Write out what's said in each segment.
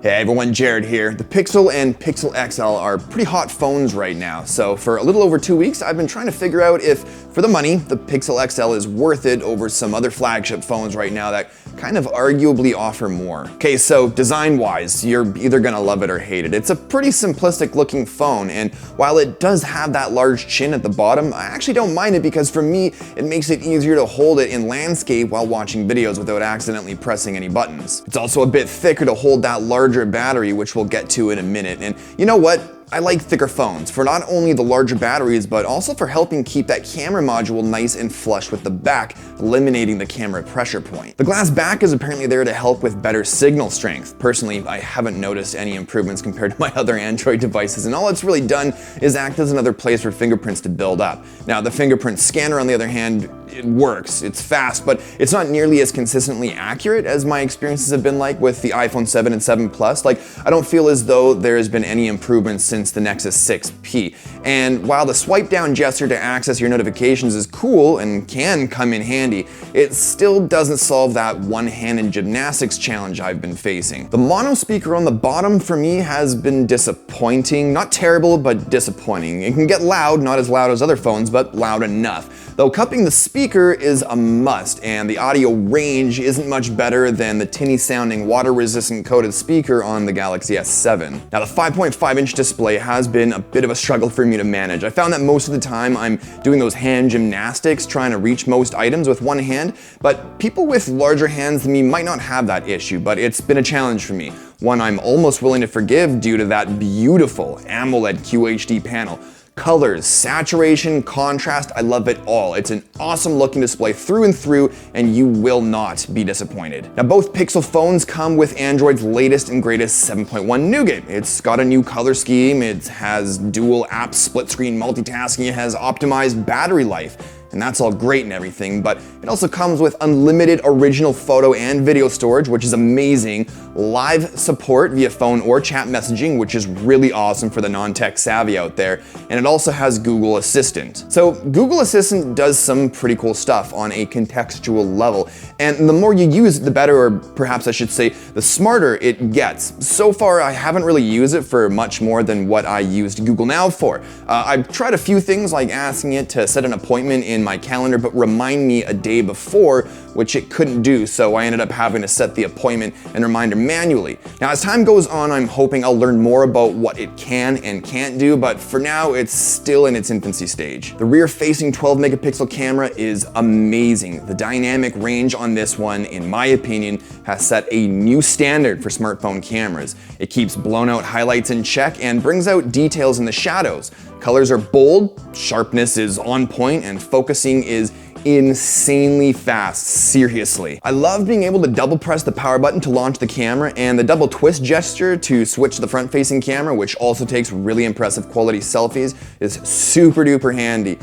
Hey everyone, Jared here. The Pixel and Pixel XL are pretty hot phones right now, so for a little over 2 weeks I've been trying to figure out if, for the money, the Pixel XL is worth it over some other flagship phones right now that kind of arguably offer more. Okay, so design-wise, you're either gonna love it or hate it. It's a pretty simplistic looking phone, and while it does have that large chin at the bottom, I actually don't mind it because for me, it makes it easier to hold it in landscape while watching videos without accidentally pressing any buttons. It's also a bit thicker to hold that larger battery, which we'll get to in a minute. And you know what? I like thicker phones for not only the larger batteries, but also for helping keep that camera module nice and flush with the back, eliminating the camera pressure point. The glass back is apparently there to help with better signal strength. Personally, I haven't noticed any improvements compared to my other Android devices, and all it's really done is act as another place for fingerprints to build up. Now, the fingerprint scanner, on the other hand, it works. It's fast, but it's not nearly as consistently accurate as my experiences have been like with the iPhone 7 and 7 Plus. Like, I don't feel as though there has been any improvements since the Nexus 6P. And while the swipe down gesture to access your notifications is cool and can come in handy, it still doesn't solve that one-handed gymnastics challenge I've been facing. The mono speaker on the bottom for me has been disappointing. Not terrible, but disappointing. It can get loud, not as loud as other phones, but loud enough. Though cupping the speaker is a must, and the audio range isn't much better than the tinny sounding water-resistant coated speaker on the Galaxy S7. Now, the 5.5-inch display has been a bit of a struggle for me to manage. I found that most of the time I'm doing those hand gymnastics trying to reach most items with one hand, but people with larger hands than me might not have that issue, but it's been a challenge for me. One I'm almost willing to forgive due to that beautiful AMOLED QHD panel. Colors, saturation, contrast, I love it all. It's an awesome looking display through and through, and you will not be disappointed. Now, both Pixel phones come with Android's latest and greatest 7.1 Nougat. It's got a new color scheme, it has dual app split screen multitasking, it has optimized battery life. And that's all great and everything, but it also comes with unlimited original photo and video storage, which is amazing, live support via phone or chat messaging, which is really awesome for the non-tech savvy out there, and it also has Google Assistant. So Google Assistant does some pretty cool stuff on a contextual level, and the more you use it, the better, or perhaps I should say, the smarter it gets. So far, I haven't really used it for much more than what I used Google Now for. I've tried a few things like asking it to set an appointment in my calendar but remind me a day before, which it couldn't do, so I ended up having to set the appointment and reminder manually. Now, as time goes on, I'm hoping I'll learn more about what it can and can't do, but for now it's still in its infancy stage. The rear-facing 12-megapixel camera is amazing. The dynamic range on this one, in my opinion, has set a new standard for smartphone cameras. It keeps blown-out highlights in check and brings out details in the shadows. Colors are bold, sharpness is on point, and focusing is insanely fast, seriously. I love being able to double press the power button to launch the camera and the double twist gesture to switch to the front facing camera, which also takes really impressive quality selfies, is super duper handy.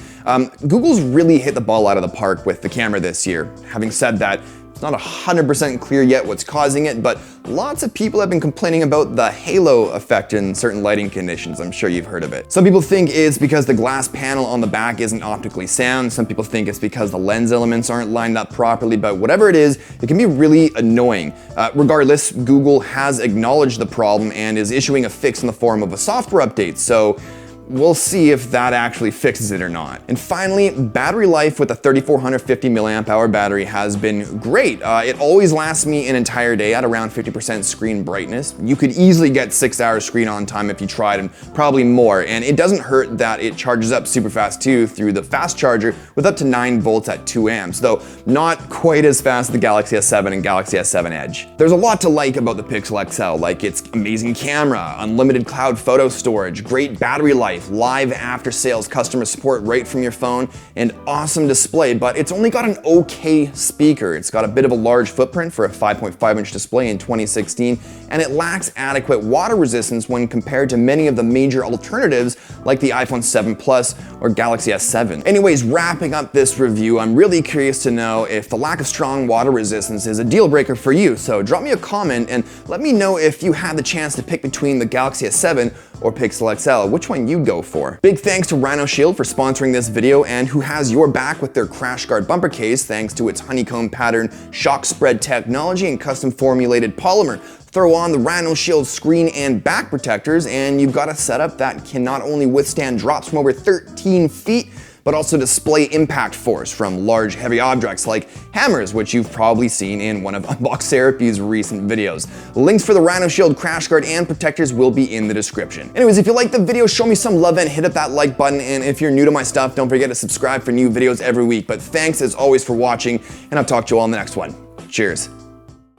Google's really hit the ball out of the park with the camera this year. Having said that, it's not 100% clear yet what's causing it, but lots of people have been complaining about the halo effect in certain lighting conditions. I'm sure you've heard of it. Some people think it's because the glass panel on the back isn't optically sound. Some people think it's because the lens elements aren't lined up properly, but whatever it is, it can be really annoying. Regardless, Google has acknowledged the problem and is issuing a fix in the form of a software update, so we'll see if that actually fixes it or not. And finally, battery life with a 3450 milliamp hour battery has been great. It always lasts me an entire day at around 50% screen brightness. You could easily get 6 hours screen on time if you tried, and probably more. And it doesn't hurt that it charges up super fast too through the fast charger with up to 9 volts at 2 amps, though not quite as fast as the Galaxy S7 and Galaxy S7 Edge. There's a lot to like about the Pixel XL, like its amazing camera, unlimited cloud photo storage, great battery life, live after-sales customer support right from your phone, and awesome display, but it's only got an okay speaker. It's got a bit of a large footprint for a 5.5-inch display in 2016, and it lacks adequate water resistance when compared to many of the major alternatives like the iPhone 7 Plus or Galaxy S7. Anyways, wrapping up this review, I'm really curious to know if the lack of strong water resistance is a deal breaker for you, so drop me a comment and let me know if you had the chance to pick between the Galaxy S7 or Pixel XL, which one you you go for. Big thanks to Rhino Shield for sponsoring this video and who has your back with their crash guard bumper case thanks to its honeycomb pattern, shock spread technology, and custom formulated polymer. Throw on the Rhino Shield screen and back protectors and you've got a setup that can not only withstand drops from over 13 feet, but also display impact force from large heavy objects like hammers, which you've probably seen in one of Unbox Therapy's recent videos. Links for the Rhino Shield crash guard and protectors will be in the description. Anyways, if you like the video, show me some love and hit up that like button, and if you're new to my stuff, don't forget to subscribe for new videos every week. But thanks as always for watching, and I'll talk to you all in the next one. Cheers.